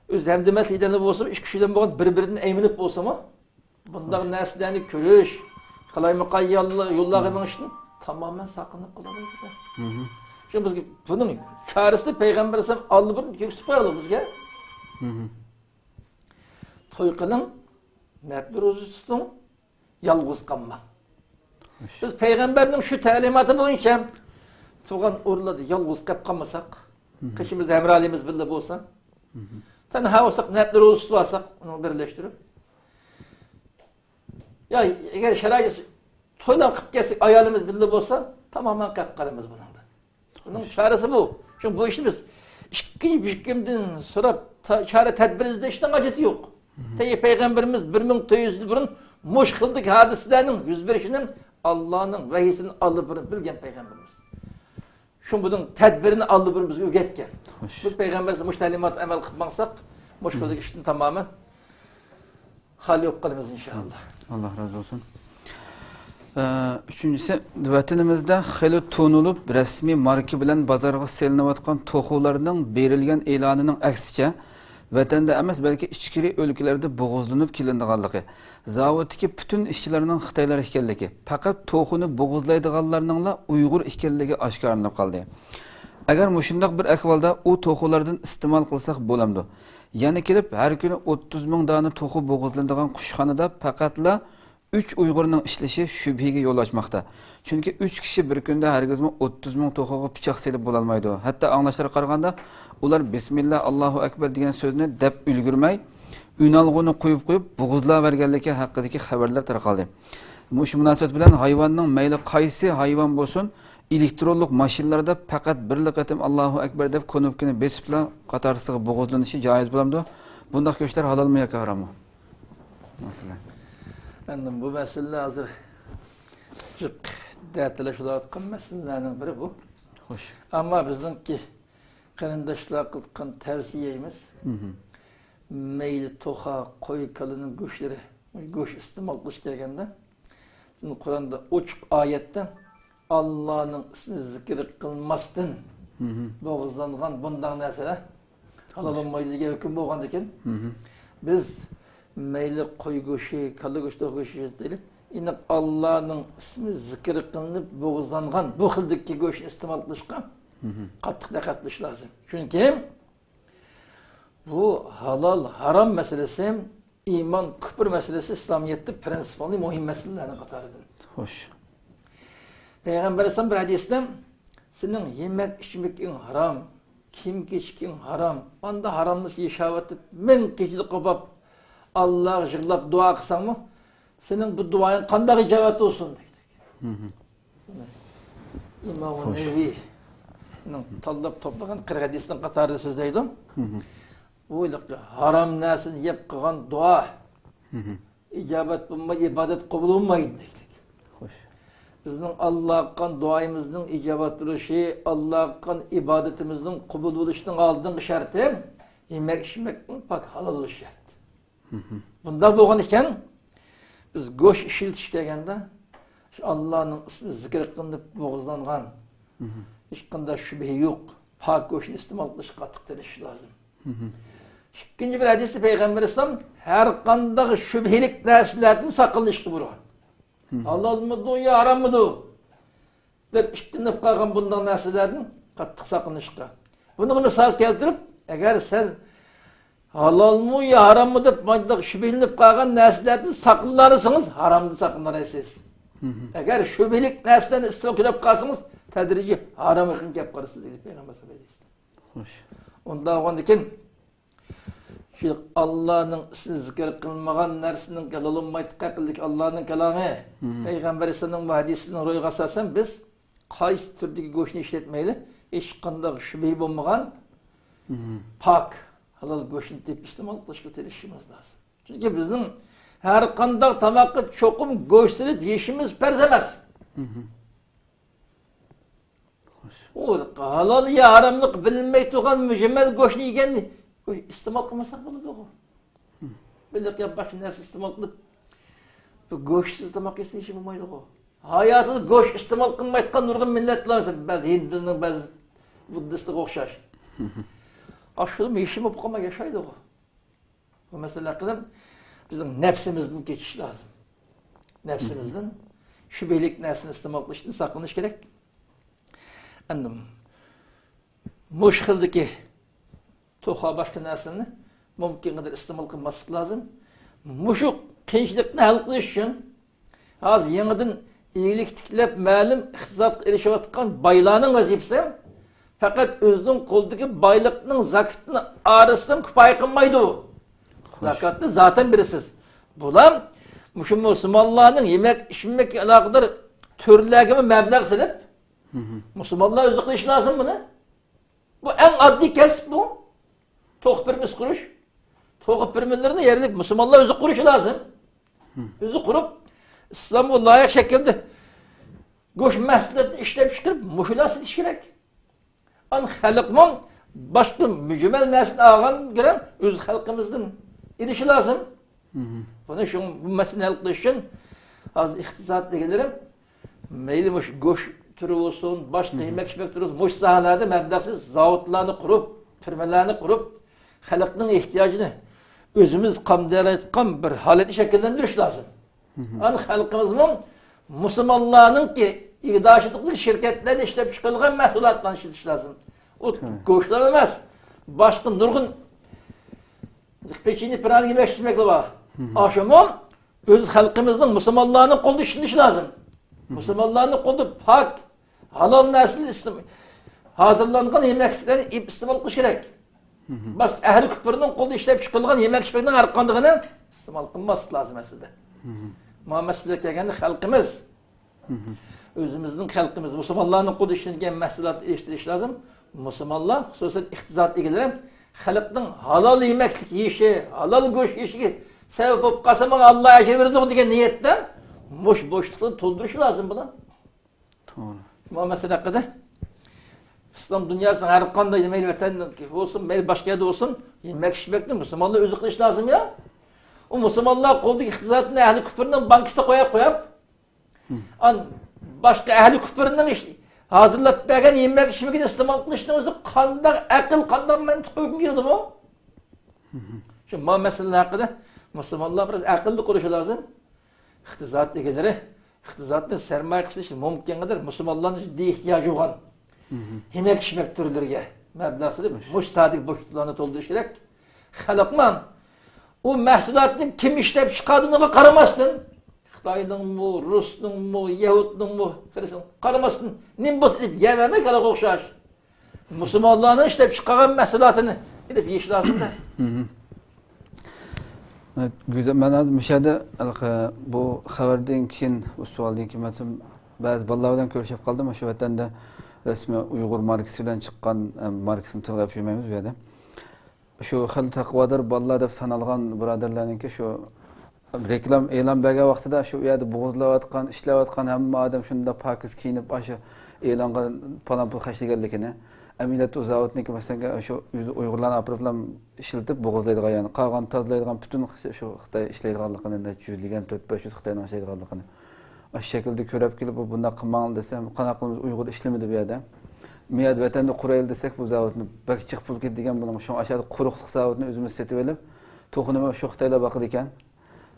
Speaker 4: öz hemdemez ideni olsa, üç kişiden boğan birbirinin eminip olsa mı, bundan neslerini körüş, kalay mukayyallı yollarının için tamamen sakınıp kılamayız. Şimdi biz bunun çaresi Peygamber Aleyhisselam aldı bir göksüp koyalım bizge. Toy kılın, nebdir rozu tutun, yalğız kalma. Biz Peygamberinin şu talimatı boyunca tuğan urladı, yalğız kap kalmasak, kışımızda emralimiz bildi bolsa, tenha olsak, nebdir rozu tutmasak, onu birleştirip, ya eğer şerait toydan kıp gelsek, ayarımız bildi bolsa, tamamen kap kalımız bunun da. Bunun çaresi bu. Çünkü bu işimiz ikinci büyükümden sonra çare tedbirimizde işten acıtı yok. Peygamberimiz 1900 burun muş kıldık hadislerinin 101'inin Allah'ın vahisini alıp bilgen Peygamberimiz. Şu bunun tedbirini alıp bize öğretken. Biz Peygamberimiz muş talimat emel kılmaksak muş kıldık işten tamamen hal yok kalımız inşallah.
Speaker 3: Allah razı olsun. Üçüncüsü, vatanimizde xeli tonulup resmi marki bilen bazarga selinayotgan toxularning berilgan e'lonining aksicha vatanda emas balki ichkiri o'lkalarda bo'g'izlanib kelindiganligi, zavoddagi butun ishchilarning Xitoylar ekanligi, faqat to'xuni bo'g'izlaydiganlarningla Uyg'ur ekanligi oshkorlanib qoldi. Agar mushundoq bir ahvolda u to'xulardan iste'mol qilsak bo'lamdi. Yana kelib har kuni 30 ming dona to'xu bo'g'izlanadigan qushxonada faqatla 3 Uyg'urning ishlashi shubhaga yo'l ochmoqda. Chunki 3 kishi bir kunda hargizmi 30 ming to'xuga pichoq selib bo'la olmaydi. Hatto anglashlarga qaraganda ular bismillah Allohu akbar degan so'zni deb ulgurmay, unalg'uni qo'yib bo'g'izlaverganligi haqidagi xabarlar tarqaldi. Muş münasebet bilen hayvanın meyli qaysi hayvan bolsun elektronluk maşinlarda fakat birlik etim Allahu Ekber dep konupkini besipla qatarısığı boğuzlanışı caiz bulamdı. Bundaq köşkler halal mı ya haram mı? Mesela.
Speaker 4: Anladım. Bu mesele hazır. Çok dertleş olayotgan meselelerden biri bu.
Speaker 3: Hoş.
Speaker 4: Ama bizimki qarindoshlar qilgan tavsiyamiz meyli toxa, qo'y kalining go'shtlari, go'sht iste'mol qilish kelganda Qur'onda ochiq oyatda Allohning ismi zikr qilmasdan bo'g'izlangan bunday narsalar halol bo'lmaydigan hukm bo'lgan ekan. Biz meyli qo'y go'shti, kali go'shti deylik. Yine Allah'ın ismi zikr qilinib bo'g'izlangan bu xildagi go'shtni iste'mol qilishga qattiq diqqat qilish lazım. Çünkü bu halal haram meselesi iman küfür meselesi İslamiyet'te prensipali muhim meselelerden qatarıdır.
Speaker 3: Hoş.
Speaker 4: Peygamber Aleyhisselam bir hadiste senin yemek içmekin haram, kim geçkin haram, banda haramlı yaşavatı men keçili kopap Allah jığlap dua kılsan mı? Senin bu duayın qanday icabet olsun deydik. İmam-ı Nevevi'nin tallab toplagan 40 hadisinin qatarida so'zlaydi. O'ylaqqa haram narsani yeb qilgan dua icabet bo'lmaydi, ibodat qabul bo'lmaydi deydik.
Speaker 3: Hoş.
Speaker 4: Bizning Allohga duoyimizning icabet bo'lishi, Allohga ibodatimizning qabul bo'lishining oldingi sharti yemek içmekning pak halol bo'lishi shart. Bunda bo'lgan ekan biz go'sht ishiltish kelganda Allohning ismi zikr qilinib bo'g'izlangan hech qanday shubha yo'q. Pak go'shtni iste'mol qilish qattiq tirish lozim. İkinci bir hadisde Peygamber İslam her qanday shubhalik narsalardan saqlanishga buyurgan. Halol mıdı ya haram mıdı? deb ikkilanib qolgan bunday narsalardan qattiq saqlanishga. Buni misol keltirib, agar sen halolmi ya harammi deb bunday shubhalanib qolgan narsalardan saqlanarsangiz, haromdan saqlanarsiz. Agar shubhalik narsalarni iste'mol qilib qolsangiz, tadrijiy haromga kelib qolasiz dedi Peygamber sallallohu alayhi vasallam.
Speaker 3: Hoş.
Speaker 4: Onda olgandan şu Allah'ın ismi zikr kılmagan nersinin halal olmaydı qildik Allah'ın kelamı. Peygamber Aleyhisselam'ın bu hadisinin ro'yga asasen biz qaysi turdagi go'shtni ishlatmayli, hech qanday shubha bo'lmagan pak halal go'shtni deb iste'mol qilishga tirishimiz lazım. Çünkü bizning har qanday tamoqqa cho'qim go'sht silib yeyishimiz farz emas. O halal ya haramlık bilinmey turgan mücemmel go'shtni yeganni iste'mol qilmasak bo'ladi ku. Bilib yapmak narsa iste'mol qilib bu go'shtsiz tamoq yesa ishi bo'lmaydi ku. Hayotida go'sht iste'mol qilmayotgan nurg'un millatlar bor, ba'zi hindining, ba'zi buddistga o'xshash. Ashulum ishim bo'lib qolmay yashaydi ku. Bu masala qilib bizning nafsimizdan kechish lozim. Nafsimizdan shubhalik narsani iste'mol qilishdan saqlanish kerak. Anladım. Muşkildeki toxa başka narsalarni mümkün kadar iste'mol qilmaslik lazım. Muşuk qiyinchilikni hal qilish uchun hozir yangidan iyilik tiklab ma'lum iqtisodga erishayotgan boylarning vazifasi faqat o'zining qo'lidagi boylikning zakotini orasidan kifoya qilmaydi u. Zakotni zaten birisiz. Bular mushu musulmonlarning yemek içmek aloqador turlarga mablag' silib Müslümanlar özü kılıç lazım bunu. Bu en adli kesip bu. Toğ pirimiz kuruş. Toğ pirimlerini yerlik Müslümanlar özü kuruş lazım. Özü kurup İslam'ı layık şekilde goş mesleğini işlep çıkarıp muşulasını işgerek. An halkımın başka mücmel nesli ağan giren öz halkımızın irişi lazım. Bunu şu bu meseleyi hal kılış için az iktisat gelirim. Meylimiş goş türü olsun, başka yemek içmek türü olsun, muş sahalarda meblaksız zavutlarını kurup, firmalarını kurup, halkının ihtiyacını özümüz kamdalayotgan bir haleti şekillendiriş lazım. An halkımızın Müslümanlarının ki iqtidaşlıklı şirketlerle işlep çıkarılan mahsulatlarını işletiş lazım. O goşlar olmaz. Başka nurgun peçini piran yemek içmekle var. Aşamam öz halkımızın Müslümanlarının kolda işletiş lazım. Müslümanların kolda pak halal nesli hazırlangan yemeklerini iste'mol qilish kerak. Başka ehli küfrünün kolda işlep çıkarılan yemek içmekten arqandığını iste'mol qilmaslik lazım aslında. Ma mesele kelgende halkımız. Özümüzün halkımız. Müslümanların kod işlengen mahsulat eleştiriş lazım. Müslümanlar hususen iktizat egeleri halkın halal yemeklik yiyişi, halal göç yiyişi sebep olup kalsa Allah ecir verir diye niyetten boşlukları dolduruşu lazım buna.
Speaker 3: Doğru.
Speaker 4: Ma mesele hakkında İslam dünyasının her kanday meyil vatan olsun, meyil başka yerde olsun, yemek içmekle Müslümanlar özü kılış lazım ya. O Müslümanlar kolduğu iktizatını ehli küfürünün bankisine koyap, başka ehli küfürünün işte hazırlayıp bergen yemek içmekle İslam kılışının özü kandar, akıl kandar mantık uygun girdi bu. Şimdi ma mesele hakkında Müslümanlar biraz akıllı konuşu lazım. İktizat egeleri, iktizatın sermaye kılış mümkün kadar Müslümanların ciddi ihtiyacı olan yemek içmek türleriga mablag'sida mush sadik bo'shliqlarni to'ldirish kerak. Xalqman o mahsulotni kim ishlab chiqarganiga qaramasdan, Xitoyningmi, Rusningmi, Yahudningmi, qaramasdan, nim bo'lsa deb yemamak haliga o'xshash. Musulmonlarning ishlab chiqargan mahsulotini deb yeyish lozimda.
Speaker 3: Evet, güzel. Ben müşahede bu haberden keyin bu sualdan keyin bazı balalardan ko'rishib qoldim. Shu vatanda resmi Uyg'ur markasi bilan chiqqan markasini tilg'ab yurmaymiz bu yerda. Shu xil taqvodir bolalar deb sanalgan birodarlarningki shu reklam e'lon bergan vaqtida shu yerda bo'g'izlayotgan, ishlayotgan hamma odam shunda pokiz kiyinib shu e'longa palon pul xashlayotganligini Eminet o zavodniki mesela şu Uygurlarni aparatlab ishlatib bo'g'izlaydigan, yani qolgan tozalaydigan butun shu Xitoy ishlaydiganligini yuzlagan 4-500 Xitoyning ishlaydiganligini. Shu shaklda ko'rib kelib bunday qilmang desam, qanaqa qilamiz Uyg'ur ishlamadi bu yerda. Miyad vatanda quraylik desak bu zavodni bakchiq pul ketdigan buning shu aşağıda quruqliq zavodni o'zimiz setib olib, to'qinima shu Xitoylar baqid ekan.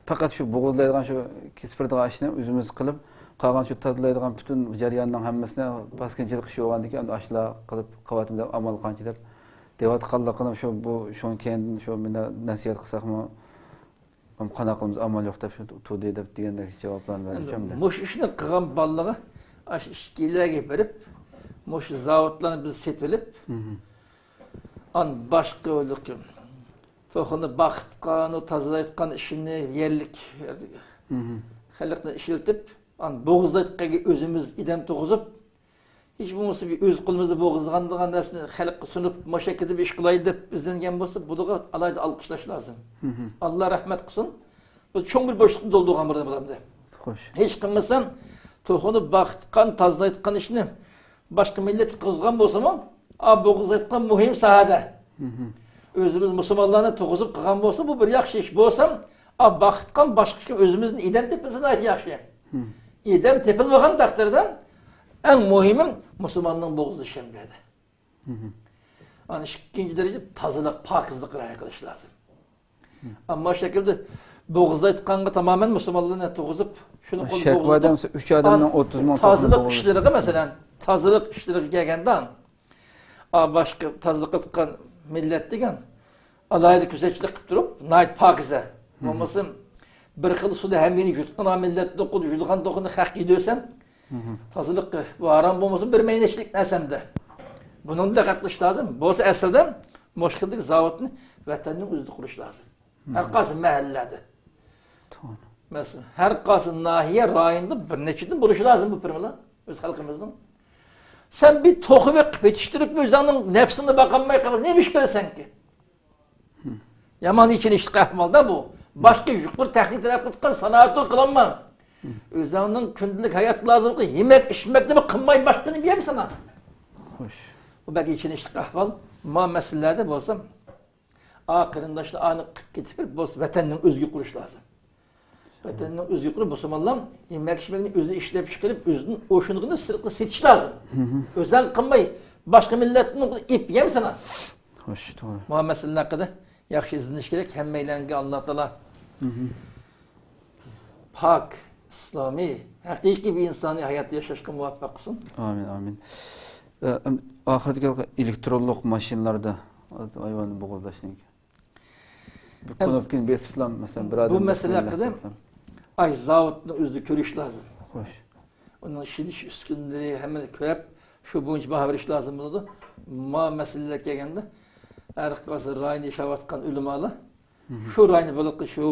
Speaker 3: Faqat shu bo'g'izlaydigan shu kesperdigan ishni o'zimiz qilib qolgan shu tozalaydigan butun jarayonning hammasini bosqinchilik qilib olgandan ashla qilib qavatimiz amal qancha deb deyotganligini shu bu shun keyin shu menda nasihat qilsakmi qanaqa qilamiz amal yo'q deb shu tudi deb degandek javoblarni berdim.
Speaker 4: Mush ishni qilgan bolalarga ash ishkilarga berib, mush zavodlarni biz setib olib, an boshqa o'liq to'xini baxtqan, tozalayotgan ishini yerlik xalqni ishlatib an bo'g'izlayotganga o'zimiz idam to'g'izib, hech bo'lmasa bir o'z qo'limizda bo'g'izlagan narsani xalqqa sunib, mashakka deb ish qilaydi deb izlangan bo'lsa, bularga alayda alqishlash lozim. Alloh rahmat qilsin. Bu cho'ng bir bo'shliqni to'ldirgan bir odamda. Xo'sh. Hech qilmasam, to'xini baxtqan, tozalayotgan ishni boshqa millat qilgan bo'lsa-mu, bo'g'izlayotgan muhim sohada. O'zimiz musulmonlarni to'g'izib qilgan bo'lsa, bu bir yaxshi ish bo'lsa, baxtqan boshqa o'zimizni idam deb bizani ayt yaxshi. İdam tepilmagan takdirde en muhimim Müslümanlığın boğazı şembiyede. Yani ikinci derece tazılık, pakızlık raya kılış lazım. Ama şekilde boğazda etkanı tamamen Müslümanlığına toğuzup şunu kolu
Speaker 3: boğazda 3 adamdan 30 man
Speaker 4: tazılık işleri mesela tazılık işleri gelgenden başka tazılık etkan millet degen alaylı güzelçilik durup nait pakıza olmasın. Bir xil suda hemini jutqan milletni qo'l yuzilgan to'qini haq edesem, tozalik bu haram bo'lmasa bir meynechlik nasamda. Bunun da qatnash lozim. Bo'lsa aslida mushkillik zavodni vatanning o'zida qurish lozim. Har qaysi mahallada. Mesela her qaysi nahiye rayonida bir nechidan bo'lishi lozim bu firmalar o'z xalqimizning. Sen bir to'qib yetishtirib o'zingning nafsini baqamay qilsan, nima ish qilasan ki? Yaman için ish qahmalda bu. Başka yuqur texnik taraf qilgan sanoatni qilaman. O'zingning kundalik hayot lazım ki yemek içmekni qilmay boshqani berib sana. Xo'sh. Bu belki için ish qahval, ma masalalarda bo'lsam, qarindoshlar aniq ketib bo'lsa vatanning o'ziga qurish lozim. Vatanning o'ziga qurib musulmonlar yemek içmekni o'zi ishlab chiqarib, o'zining o'shunligini sirtqi setish lozim. O'zing qilmay boshqa millatning ip yem sana.
Speaker 3: Xo'sh, to'g'ri.
Speaker 4: Ma masalalar haqida yaxshi izlanish kerak. Hammalarga Alloh taolo pak, islomiy, haqiqiy bir insoniy hayot yashashga muvaffaq qilsin.
Speaker 3: Amin, amin. Oxiratga elektronlik mashinalarda hayvonni bo'g'izlashning. Bu knopkani besib filan masalan bir odam
Speaker 4: bu masala haqida ay zavodni o'zida ko'rish lozim.
Speaker 3: Xo'sh.
Speaker 4: Uning ishlash uskunalari hamma ko'rib, shu bo'yicha baho berish lozim bo'ladi. Ma masalalar kelganda her qaysi rayni yashayotgan ulamolar shu rayni bo'lib shu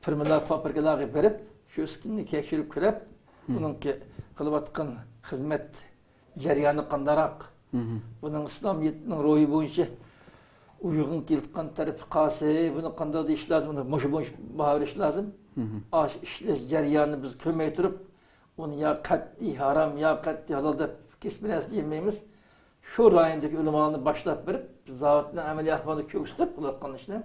Speaker 4: firmalar fabrikalarga berib, shu shu uskunni tekshirib ko'rib, buningki qilayotgan xizmat jarayoni qandaroq, buning islomiyatning ro'yi bo'yicha uygun keltgan tarafı qasi, bunu qanday deyish lozim, buni mushu bahorish lozim. Aş ishlash jarayonni biz ko'may turib, uni ya qat'iy haram, ya qat'iy halol deb kesmines demaymiz. Şu rayondagi ulamolarni boshlab berib, zavatning amaliy ahvolini ko'rsatib qilayotgan ishni.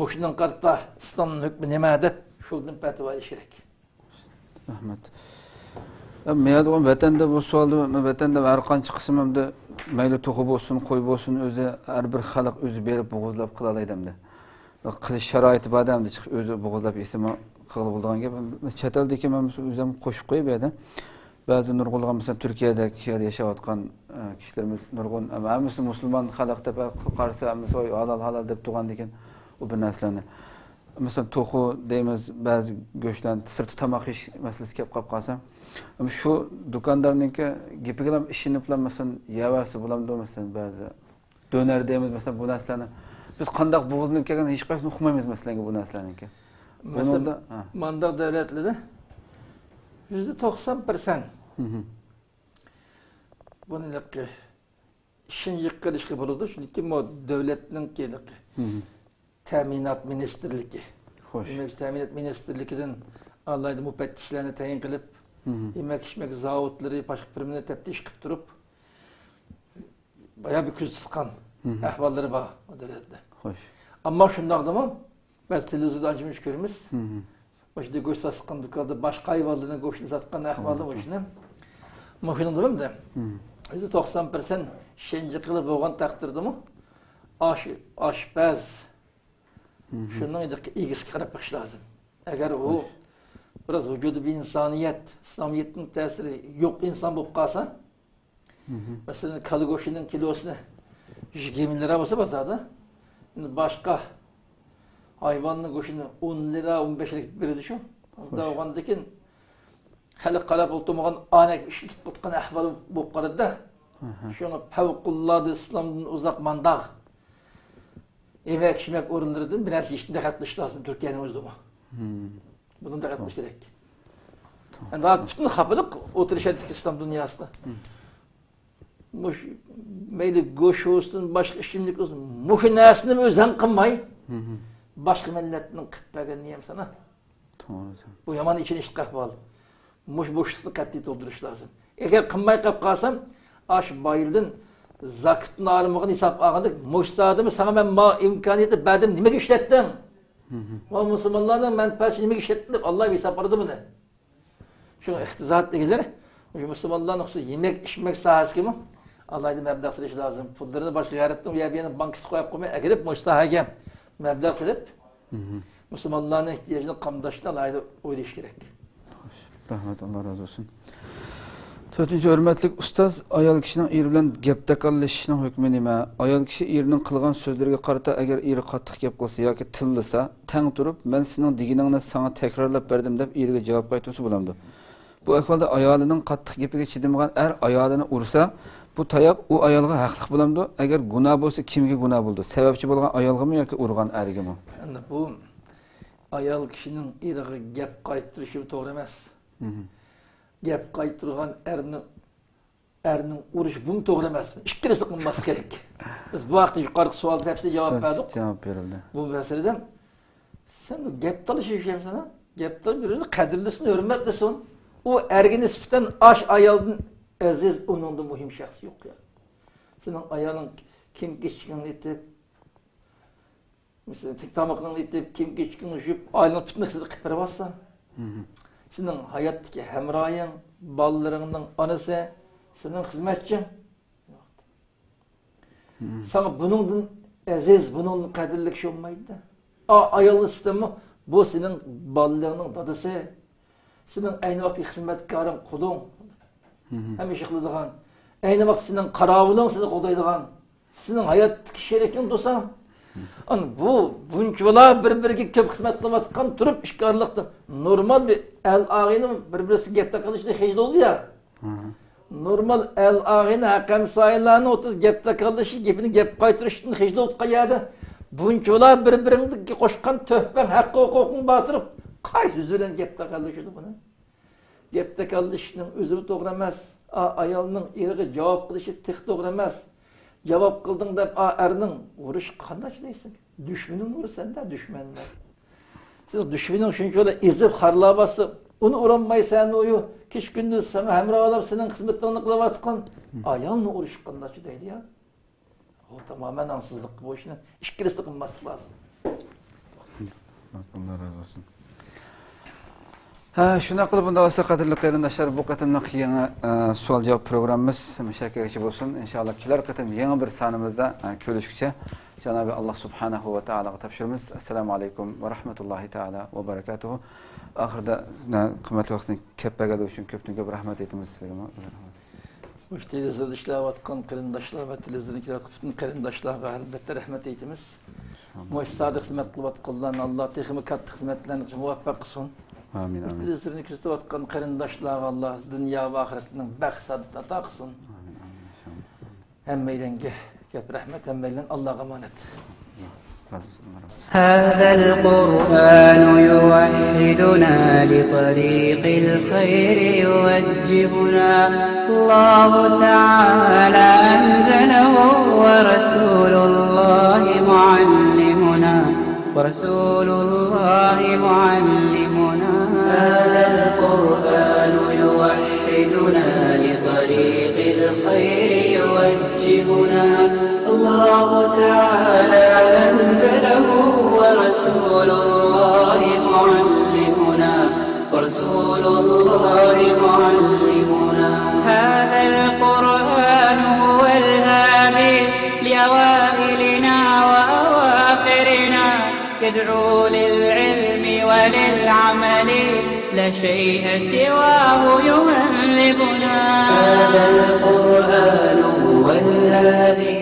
Speaker 4: Mushuning qarta islomning hukmi nima deb shundan fatvo berish kerak.
Speaker 3: Rahmat. Meyada o vatanda bu sualda vatanda har qancha qismimda mayli to'g'i bo'lsin, qo'y bo'lsin, o'zi har bir xalq o'zi berib bo'g'izlab qila olaydimda. Qilish sharoiti badamda chiqib o'zi bo'g'izlab ismi qilib bo'lgan gap. Chet eldagi men o'zim qo'shib qo'yib edi. Ba'zi nurg'ulg'an mesela Turkiyada yashayotgan kishilarimiz nurg'un hammasi musulmon xalq deb qarasa mesela halal deb turgan ekan u bir narsalarni. Mesela to'g'i deymiz, ba'zi go'shtlarni sirti tamoq ish masalasi kelib qolsa, şu do'konlarningki gapiga ham ishinib bilan mesela yavasi bo'lamdi mesela ba'zi döner deymiz mesela bu narsalarni biz qanday bo'g'izlanib kelgan hech qaysini uqmaymiz mesela bu narsalarningki.
Speaker 4: Mesela mandaq davlatlarda %90% buningki ishini yiqilishga bo'ladi, chunki bu davlatning keliki. Teminat ministerligi. Demek teminat ministerligidan alayda müfettişlerini tayin qilib, yemek zavodlari boshqa birimini teftiş qilib turib, bayağı bir ko'z sıqqan ahvollari bor o davlatda.
Speaker 3: Xo'sh.
Speaker 4: Ammo shundaqdimi? Biz televizorda anchamish ko'ramiz. Başta go'sht satgan do'konda boshqa hayvonlarning go'shtini satgan ahvoli o'shini. Mashunadimi? %90% shenji qilib bo'lgan taqdirdami? Aşpaz şunun ilgisi qarab baqish lazım. Eğer o biraz vücudu bir insaniyet, İslamiyet'in tesiri yok insan bo'lib qolsa, mesela kalı go'shtining kilosini 20 lira bo'lsa bozorda, endi boshqa hayvanning go'shtini 10 lira, 15 lira beradi shu. Unda o'g'andan keyin hali qarab o'tirmagan anak ishib qotgan ahvol bo'lib qoladi-da. Shuni favqulloda islomdan uzoq mandaq yemek içmek orunlarından biraz işinde katmış lazım Türkiye'nin özlemi. Bunun da katmış gerek. Yani daha bütün kapılık oturuşadık İslam dünyasında. Meyli goş olsun, başka şimdilik olsun. Muşinasını özen kılmay. Başka milletinin kıtlagan niyem sana. Bu yaman için işit kahvalı. Muş boşluğunu katli dolduruş lazım. Eğer kılmay kap kalsam, aş bayıldın. Zakıtın ağırmağını hesap ağındık. Muşsadımı sana ben imkaniyeti verdim. Nimek işlettim? O Müslümanlardan menfaatçı nimek işlettim? Allah bir hesap aradı mı ne? Şunu ihtizat ilgileri. Müslümanların hususu yemek içmek sahası gibi. Allah'ın meblağ sırışı lazım. Pullarını başka yarattim. Ya bir yana bankası koyup koymaya eğilip muşsahaya meblağ sırıp Müslümanların ihtiyacını kamdaştı. Allah'ın öyle iş gerek.
Speaker 3: Rahmet, Allah razı olsun. Dördüncü hürmetlik ustaz, ayol kişinin eri bilan gapda qolishning hukmi nima? Ayol kishi erining qilgan so'zlariga qarata agar eri qattiq gap qilsa yoki tillasa, tang turib, men sening deganingni sana takrorlab berdim deb eriga javob qaytarsa bo'lamdi. Bu ahvolda ayolining qattiq gapiga chidamagan er ayolini ursa, bu tayoq u ayolga haqliq bo'lamdi. Agar gunoh bo'lsa, kimga gunoh bo'ldi? Sababchi bo'lgan ayolgami yoki urgan ergami?
Speaker 4: Endi bu ayol kishining eriga gap qaytarishi to'g'ri emas. Gap qaytırgan erinin uruş bunu doğru emasmi? İkkalasi qilmas kerak. Biz bu vaqtda yuqorqi savol tepsida javob berdik.
Speaker 3: Javob berildi.
Speaker 4: Bu masalada sen gap talashishim sana. Gap talashib qadrlisin, hurmatlisin. O erga nisbatan ash ayoldan aziz uningda muhim shaxs yo'q ya. Sening ayoling kim kechikini etib, mesela tiktamaqını etib, kim kechikini yub, ayolning tutmasini qilib beribsa. Senin hayattaki hemrayın, ballarının anası, senin hizmetçin. Sana bunun aziz, bunun kadirlik şey olmaydı. Ayol istemmi, bu senin ballarının dadısı, senin aynı vakti hizmetkarın kulun. Hem işiklediğin, aynı vakti senin karavulun seni kodaydıgan, senin hayattaki şerikin dosan. Bu bunçular birbiriga köp hizmet qilmayotgan turib ishkorlikda normal bir el ağayının birbirisi gapda qilishida hech oldu ya. Normal el ağayını hakam sayılarını 30 gapda qilishi, gapini gap qaytarishdan hech oldu qayada. Bunçular birbiriniga qo'shgan töhbang haqqi huquqini batırıp Qaysi üzülen gepte kalışıdı bunu? Gepte kalışının özü doğru emas. Ayalının erigi cevap kılışı tek doğru emas. Cevap kıldın da erinin vuruş kandaş değilsin. Düşmenin vurur sende düşmenler. Siz düşmenin çünkü şöyle izip harla basıp onu uğranmayı sen oyu kiş gündüz sana hemravalap senin kısmetlerini kılavatkan ayalını vuruş kandaşı değil ya. O tamamen ansızlık bu işine. İşkilisi kılması lazım.
Speaker 3: Allah razı olsun. Şuna qilib bunda olsa qadrli qarindoshlar, bu qatimliq yangi savol javob programmamiz mushakkaga bo'lsin. Inshaalloh kelar qatim yangi bir sanimizda ko'rishguncha Janobi Alloh subhanahu va taologa topshiramiz. Assalomu alaykum va rahmatullohi taala va barakatuh. Oxirida qimmatli vaqtni kapagali uchun ko'p rahmat aytamiz sizga.
Speaker 4: Bu televizyon işlevatkan qarindoshlar va televizyon bütün qarindoshlarga albatta rahmat aytamiz. Bu sadık hizmet kılvatqanlarni Allah texmi katta hizmetlerini muvaffaq qilsin.
Speaker 3: Amin amin.
Speaker 4: Televizyon küstüvatkan qarindoshlarga Allah dünya va oxiratning baxt saadat ato qilsin.
Speaker 3: Amin amin inşallah.
Speaker 4: Hammaylanga gap rahmat, hammaylan Allohga omonat.
Speaker 2: هذا القرآن يوحدنا لطريق الخير يوجهنا الله تعالى أنزله ورسول الله معلمنا هذا القرآن يوحدنا لطريق الخير يوجهنا الله تعالى أنزله ورسول الله معلمنا هذا القرآن هو الهادي لأوائلنا وأواخرنا يدعو للعلم وللعمل لا شيء سواه يهذبنا هذا القرآن هو الهادي